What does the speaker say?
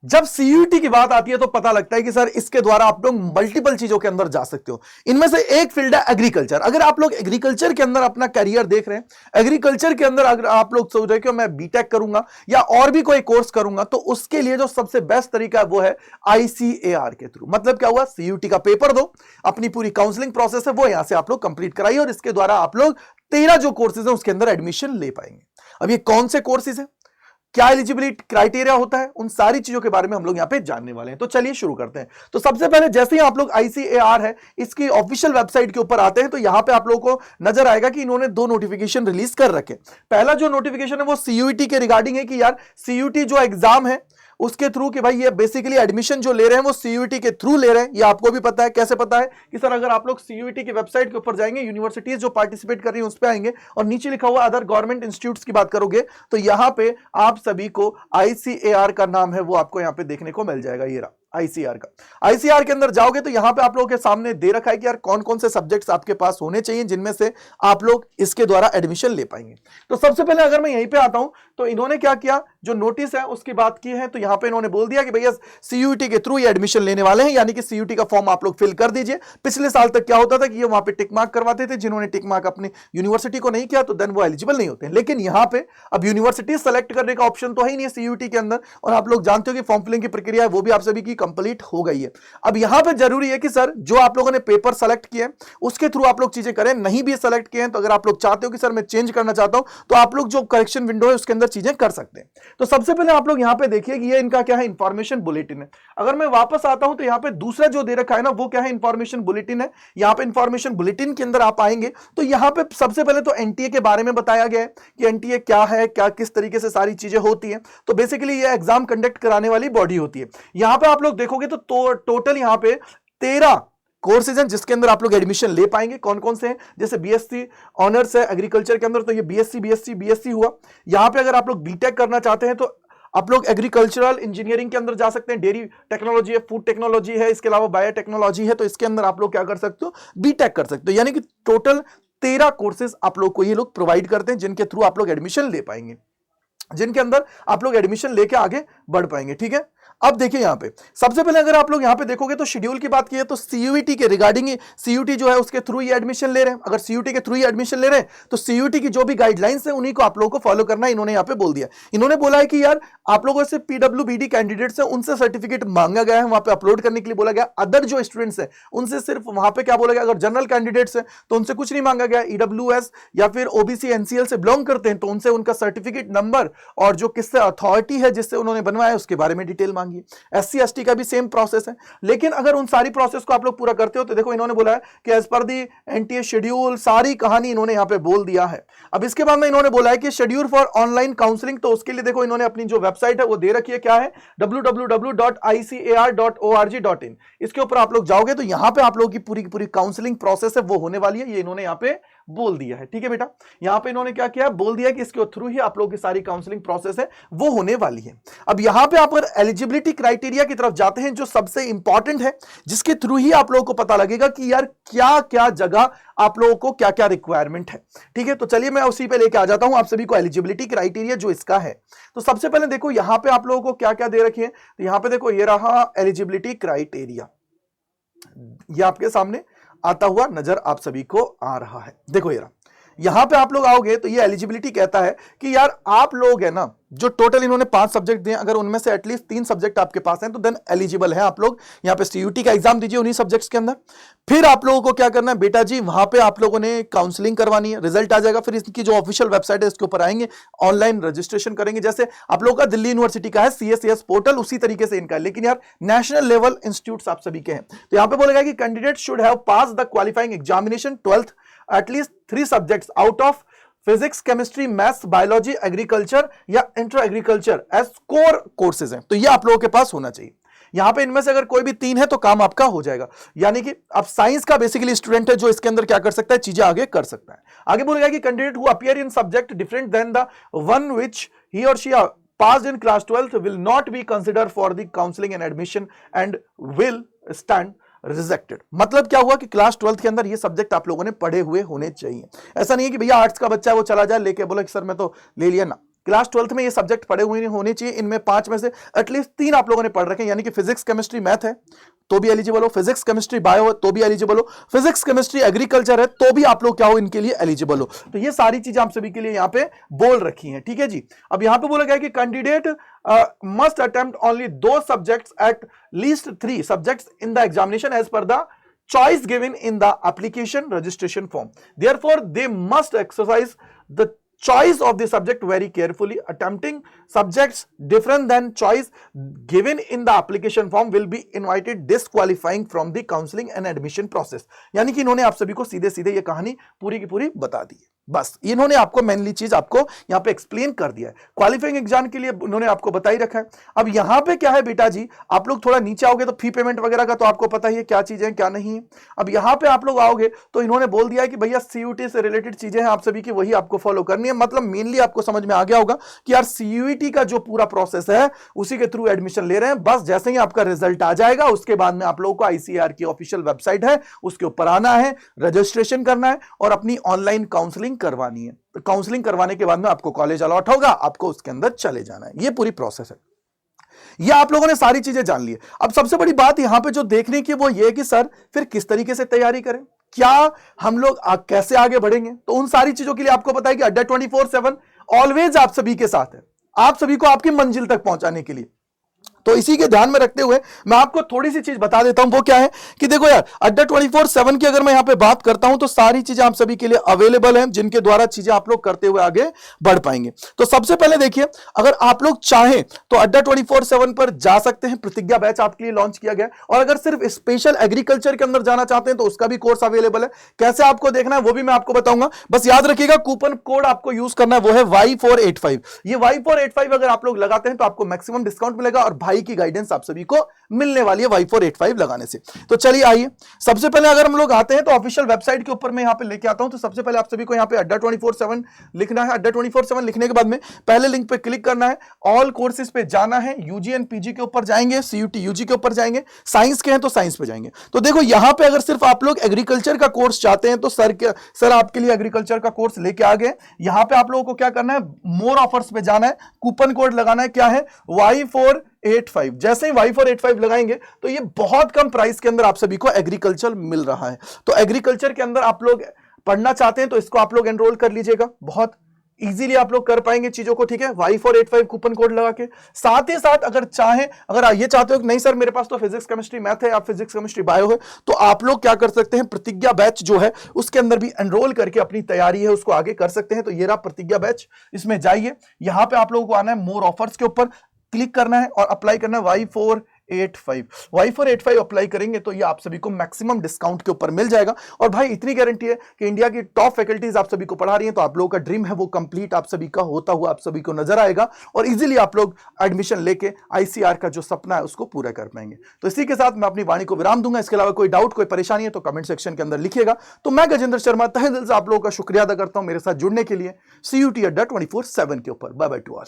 जब सीयूईटी की बात आती है तो पता लगता है कि सर इसके द्वारा आप लोग मल्टीपल चीजों के अंदर जा सकते हो। इनमें से एक फील्ड है एग्रीकल्चर। अगर आप लोग एग्रीकल्चर के अंदर अपना करियर देख रहे हैं, एग्रीकल्चर के अंदर अगर आप लोग सोच रहे हो कि मैं बीटेक करूंगा या और भी कोई कोर्स करूंगा, तो उसके लिए जो सबसे बेस्ट तरीका है वो है आईसीएआर के थ्रू। मतलब क्या हुआ, सीयूईटी का पेपर दो, अपनी पूरी काउंसलिंग प्रोसेस है वो यहां से आप लोग कंप्लीट कराइए और इसके द्वारा आप लोग 13 जो कोर्सेज है उसके अंदर एडमिशन ले पाएंगे। अब ये कौन से कोर्सेज है, क्या एलिजिबिलिटी क्राइटेरिया होता है, उन सारी चीजों के बारे में हम लोग यहां पे जानने वाले हैं। तो चलिए शुरू करते हैं। तो सबसे पहले जैसे ही आप लोग आईसीएआर है इसकी ऑफिशियल वेबसाइट के ऊपर आते हैं तो यहां पे आप लोगों को नजर आएगा कि इन्होंने 2 नोटिफिकेशन रिलीज कर रखे। पहला जो नोटिफिकेशन है वो सीयूईटी के रिगार्डिंग है कि यार सीयूईटी जो एग्जाम है उसके थ्रू कि भाई ये बेसिकली एडमिशन जो ले रहे हैं वो सीयूईटी के थ्रू ले रहे हैं। ये आपको भी पता है, कैसे पता है कि सर अगर आप लोग सीयूईटी की वेबसाइट के ऊपर जाएंगे, यूनिवर्सिटीज जो पार्टिसिपेट कर रही है उस पर आएंगे और नीचे लिखा हुआ अदर गवर्नमेंट इंस्टीट्यूट्स की बात करोगे तो यहां पे आप सभी को आईसीएआर का नाम है वो आपको यहां पे देखने को मिल जाएगा। ये रहा आईसीआर का। आईसीआर के अंदर जाओगे तो यहां पे आप लोगों के सामने दे रखा है कि यार कौन कौन से सब्जेक्ट्स आपके पास होने चाहिए जिनमें से आप लोग इसके द्वारा एडमिशन ले पाएंगे। तो सबसे पहले अगर मैं यहीं पे आता हूं तो इन्होंने क्या किया, जो नोटिस है उसकी बात की है, तो यहां पे इन्होंने बोल दिया कि भैया सीयूईटी के थ्रू ये एडमिशन लेने वाले हैं, यानी कि सीयूईटी का फॉर्म आप लोग फिल कर दीजिए। पिछले साल तक क्या होता था कि ये वहां पे टिक मार्क करवाते थे, जिन्होंने टिक मार्क अपनी यूनिवर्सिटी को नहीं किया तो देन वो एलिजिबल नहीं होते। लेकिन यहां पे अब यूनिवर्सिटी सेलेक्ट करने का ऑप्शन तो है ही नहीं सीयूईटी के अंदर, और आप लोग जानते हो कि फॉर्म फिलिंग की प्रक्रिया है वो भी आप सभी की कंप्लीट हो गई है। अब यहां पे जरूरी है कि सर जो आप लोगों ने पेपर सेलेक्ट किए उसके थ्रू आप लोग चीजें करें। नहीं भी सेलेक्ट किए हैं तो अगर आप लोग चाहते हो कि सर मैं चेंज करना चाहता हूं तो आप लोग जो करेक्शन विंडो है उसके अंदर चीजें कर सकते हैं। तो सबसे पहले आप लोग यहां पे देखिए कि ये इनका क्या है, इंफॉर्मेशन बुलेटिन है। अगर मैं वापस आता हूं तो यहां पे दूसरा जो दे रखा है ना वो क्या है, इंफॉर्मेशन बुलेटिन है। यहां पे इंफॉर्मेशन बुलेटिन के अंदर आप आएंगे तो यहां पे सबसे पहले तो एनटीए के बारे में बताया गया है कि एनटीए क्या है, क्या किस तरीके से सारी चीजें होती हैं। तो बेसिकली ये एग्जाम कंडक्ट कराने वाली बॉडी होती है। यहां पे आप लोग देखोगे तो टोटल यहां पे 13 कोर्सेज हैं जिसके अंदर आप लोग एडमिशन ले पाएंगे। कौन कौन से हैं, जैसे बीएससी ऑनर्स है एग्रीकल्चर के अंदर तो ये बीएससी हुआ। यहां पे अगर आप लोग बीटेक करना चाहते हैं तो आप लोग एग्रीकल्चरल इंजीनियरिंग के अंदर जा सकते हैं। डेयरी टेक्नोलॉजी है, फूड टेक्नोलॉजी है, इसके अलावा बायोटेक्नोलॉजी है, तो इसके अंदर आप लोग क्या कर सकते हो, बीटेक कर सकते हो। यानी कि टोटल 13 कोर्सेज आप लोग को ये लोग प्रोवाइड करते हैं जिनके थ्रू आप लोग एडमिशन ले पाएंगे, जिनके अंदर आप लोग एडमिशन लेके आगे बढ़ पाएंगे। ठीक है, अब देखिए यहां पे सबसे पहले अगर आप लोग यहां पे देखोगे तो शेड्यूल की बात की है तो सीयूईटी के रिगार्डिंग सीयूईटी जो है उसके थ्रू ये एडमिशन ले रहे हैं। अगर सीयूईटी के थ्रू ये एडमिशन ले रहे हैं तो सीयूईटी की जो भी गाइडलाइंस है उन्हीं को आप लोगों को फॉलो करना है। इन्होंने यहां पे बोल दिया, इन्होंने बोला है कि यार आप लोगों से पीडब्ल्यूबीडी कैंडिडेट्स हैं उनसे सर्टिफिकेट मांगा गया है, वहां पे अपलोड करने के लिए बोला गया। अदर जो स्टूडेंट्स हैं उनसे सिर्फ वहां पे क्या बोला गया, अगर जनरल कैंडिडेट्स हैं तो उनसे कुछ नहीं मांगा गया। ईडब्ल्यूएस या फिर ओबीसी एनसीएल से बिलोंग करते हैं तो उनसे उनका सर्टिफिकेट नंबर और जो किससे अथॉरिटी है जिससे उन्होंने बनवाया उसके बारे में डिटेल मांगी है। एससी एसटी का भी सेम प्रोसेस है। लेकिन अगर उन सारी प्रोसेस को आप लोग पूरा करते हो तो देखो इन्होंने बोला है कि एज पर दी एनटीए शेड्यूल, सारी कहानी इन्होंने यहां पे बोल दिया है। अब इसके बाद में इन्होंने बोला है कि शेड्यूल फॉर ऑनलाइन काउंसलिंग, तो उसके लिए देखो इन्होंने अपनी जो वेबसाइट है वो दे रखी है, क्या है, www.icar.org.in। इसके ऊपर आप लोग जाओगे तो यहां पे आप लोगों की पूरी की पूरी काउंसलिंग प्रोसेस है वो होने वाली है। ये इन्होंने यहां पे बोल दिया है। ठीक है बेटा, यहां पे इन्होंने क्या किया, बोल दिया कि इसके थ्रू ही आप लोगों की सारी काउंसलिंग प्रोसेस है वो होने वाली है। अब यहां पे आप अगर एलिजिबिलिटी क्राइटेरिया की तरफ जाते हैं जो सबसे इंपॉर्टेंट है, जिसके थ्रू ही आप लोगों को पता लगेगा कि यार क्या क्या जगह आप लोगों को क्या क्या रिक्वायरमेंट है। ठीक है, तो चलिए मैं उसी पे लेके आ जाता हूं आप सभी को एलिजिबिलिटी क्राइटेरिया जो इसका है। तो सबसे पहले देखो यहां पे आप लोगों को क्या क्या दे रखे हैं, तो यहां पे देखो ये रहा एलिजिबिलिटी क्राइटेरिया, ये आपके सामने आता हुआ नजर आप सभी को आ रहा है। देखो ये रहा, यहां पे आप लोग आओगे तो ये एलिजिबिलिटी कहता है कि यार आप लोग है ना, जो टोटल इन्होंने 5 सब्जेक्ट दिए, अगर उनमें से एटलीस्ट 3 सब्जेक्ट आपके पास हैं तो देन एलिजिबल है आप लोग। यहां पे सीयूटी का एग्जाम दीजिए उन्हीं सब्जेक्ट्स के अंदर। फिर आप लोगों को क्या करना है बेटा जी, वहां पे आप लोगों ने काउंसलिंग करवानी है, रिजल्ट आ जाएगा, फिर इसकी जो ऑफिशियल वेबसाइट है इसके ऊपर आएंगे, ऑनलाइन रजिस्ट्रेशन करेंगे। जैसे आप लोगों का दिल्ली यूनिवर्सिटी का है सीएससीएस पोर्टल, उसी तरीके से इनका है, लेकिन यार नेशनल लेवल इंस्टीट्यूट आप सभी के हैं। तो यहां पे बोलेगा कि candidate should have pass the qualifying examination 12th at least 3 subjects out of physics, chemistry, maths, biology, agriculture या inter agriculture as core courses हैं। तो ये आप लोगों के पास होना चाहिए। यहां पे इनमें से अगर कोई भी 3 है तो काम आपका हो जाएगा। यानी कि अब साइंस का बेसिकली स्टूडेंट है जो इसके अंदर क्या कर सकता है, चीजें आगे कर सकता है। आगे बोलेगा कि candidate who appear in subject different than the one which he और she passed in class 12th will not be considered for the counseling and admission and will stand rejected. मतलब क्या हुआ कि क्लास 12th के अंदर ये subject आप लोगों ने पढ़े हुए होने चाहिए। ऐसा नहीं है कि भैया आर्ट्स का बच्चा है वो चला जाए लेके बोले कि सर मैं तो ले लिया ना, क्लास 12th में ये सब्जेक्ट पढ़े हुए होने चाहिए। इनमें 5 में से एटलीस्ट 3 आप लोगों ने पढ़ रखे हैं, यानी कि फिजिक्स केमिस्ट्री मैथ है तो भी एलिजिबल हो, फिजिक्स केमिस्ट्री बायो है तो भी एलिजिबल हो, फिजिक्स केमिस्ट्री एग्रीकल्चर है तो भी आप लोग क्या हो, इनके लिए एलिजिबल हो। तो ये सारी चीजें आप सभी के लिए यहां पे बोल रखी हैं, ठीक है जी। अब यहां पे बोला गया कि कैंडिडेट मस्ट अटेम्प्ट ओनली दो subjects at least 3 subjects in the examination as per the choice given in the application registration form. Therefore, they must exercise the choice of the subject very carefully. Attempting subjects different than choice given in the application form will be invited disqualifying from the counseling and admission process. यानी कि इन्होंने आप सभी को सीधे सीधे ये कहानी पूरी की पूरी बता दी है। बस इन्होंने आपको मेनली चीज आपको यहां पे एक्सप्लेन कर दिया है। क्वालिफाइंग एग्जाम के लिए उन्होंने आपको बता ही रखा है। अब यहां पे क्या है बेटा जी, आप लोग थोड़ा नीचे आओगे तो फी पेमेंट वगैरह का तो आपको पता ही है क्या चीजें हैं क्या नहीं है। अब यहां पे आप लोग आओगे तो इन्होंने बोल दिया है कि भैया सीयूटी से रिलेटेड चीजें हैं आप सभी की, वही आपको फॉलो करनी है। मतलब मेनली आपको समझ में आ गया होगा कि यार सीयूटी का जो पूरा प्रोसेस है उसी के थ्रू एडमिशन ले रहे हैं। बस जैसे ही आपका रिजल्ट आ जाएगा उसके बाद में आप लोगों को आईसीएआर की ऑफिशियल वेबसाइट है उसके ऊपर आना है, रजिस्ट्रेशन करना है और अपनी ऑनलाइन काउंसलिंग करवानी है। तो काउंसलिंग करवाने के बाद में आपको कॉलेज अलॉट होगा, आपको उसके अंदर चले जाना है। ये पूरी प्रोसेस है। ये आप लोगों ने सारी चीजें जान ली है। अब सबसे बड़ी बात यहां पे जो देखने की वो ये कि सर फिर किस तरीके से तैयारी करें, क्या हम लोग कैसे आगे बढ़ेंगे। तो उन सारी चीजों के लिए आपको पता है कि अड्डा 24/7 ऑलवेज आप सभी के साथ है, आप सभी को आपकी मंजिल तक पहुंचाने के लिए। तो इसी के ध्यान में रखते हुए मैं आपको थोड़ी सी चीज बता देता हूं। वो क्या है कि देखो यार, अड्डा 24/7 की अगर मैं यहां पे बात करता हूं तो सारी चीजें आप सभी के लिए अवेलेबल हैं जिनके द्वारा चीजें आप लोग करते हुए आगे बढ़ पाएंगे। तो सबसे पहले देखिए, अगर आप लोग चाहें तो अड्डा 24/7 पर जा सकते हैं। प्रतिज्ञा बैच आपके लिए लॉन्च किया गया है। और अगर सिर्फ स्पेशल एग्रीकल्चर के अंदर जाना चाहते हैं तो उसका भी कोर्स अवेलेबल है। कैसे आपको देखना है वो भी मैं आपको बताऊंगा। बस याद रखिएगा कूपन कोड आपको यूज करना है, वो है Y485। ये Y485 अगर आप लोग लगाते हैं तो आपको मैक्सिमम डिस्काउंट मिलेगा और भाई की गाइडेंस आप सभी को मिलने वाली है Y485 लगाने से। तो चलिए आइए, सबसे पहले अगर हम लोग आते हैं तो ऑफिशियल वेबसाइट के ऊपर मैं यहां पे लेके आता हूं। तो सबसे पहले आप सभी को यहां पे अड्डा 24/7 लिखना है। अड्डा 24/7 लिखने के बाद में पहले लिंक पे क्लिक करना है, ऑल कोर्सेज पे जाना है, यूजी एंड पीजी के ऊपर जाएंगे, सीयूटी यूजी के ऊपर जाएंगे, साइंस के हैं तो साइंस पे जाएंगे। तो देखो यहां पे अगर सिर्फ आप लोग एग्रीकल्चर का कोर्स चाहते हैं तो सर आपके लिए एग्रीकल्चर का कोर्स लेके आ गए। यहां पे आप लोगों को क्या करना है, मोर ऑफर्स पे जाना है, कूपन कोड लगाना है, क्या है Y485। जैसे ही Y485 लगाएंगे तो ये बहुत कम प्राइस के अंदर आप सभी को एग्रीकल्चर मिल रहा है। तो एग्रीकल्चर के अंदर आप लोग पढ़ना चाहते हैं तो इसको आप लोग एनरोल कर लीजिएगा, बहुत इजीली आप लोग कर पाएंगे चीजों को, ठीक है। Y485 कूपन कोड लगा के। साथ ही साथ अगर चाहें, अगर ये चाहते हो कि नहीं सर मेरे पास तो फिजिक्स केमिस्ट्री मैथ है या फिजिक्स केमिस्ट्री बायो है, तो आप लोग क्या कर सकते हैं, प्रतिज्ञा बैच जो है उसके अंदर भी एनरोल करके अपनी तैयारी है उसको आगे कर सकते हैं। तो ये रहा प्रतिज्ञा बैच, इसमें जाइए, यहां पे आप लोगों को आना है, मोर ऑफर्स के ऊपर क्लिक करना है और अप्लाई करना है Y485 अप्लाई करेंगे तो ये आप सभी को मैक्सिमम डिस्काउंट के ऊपर मिल जाएगा। और भाई इतनी गारंटी है कि इंडिया की टॉप फैकल्टीज आप सभी को पढ़ा रही हैं, तो आप लोगों का ड्रीम है वो कंप्लीट आप सभी का होता हुआ आप सभी को नजर आएगा और इजीली आप लोग एडमिशन लेके आईसीआर का जो सपना है उसको पूरा कर पाएंगे। तो इसी के साथ मैं अपनी वाणी को विराम दूंगा। इसके अलावा कोई डाउट कोई परेशानी है तो कमेंट सेक्शन के अंदर लिखिएगा। तो मैं गजेंद्र शर्मा तहे दिल से आप लोगों का शुक्रिया अदा करता हूं मेरे साथ जुड़ने के लिए CUT अड्डा 24/7 के ऊपर। Bye bye to all.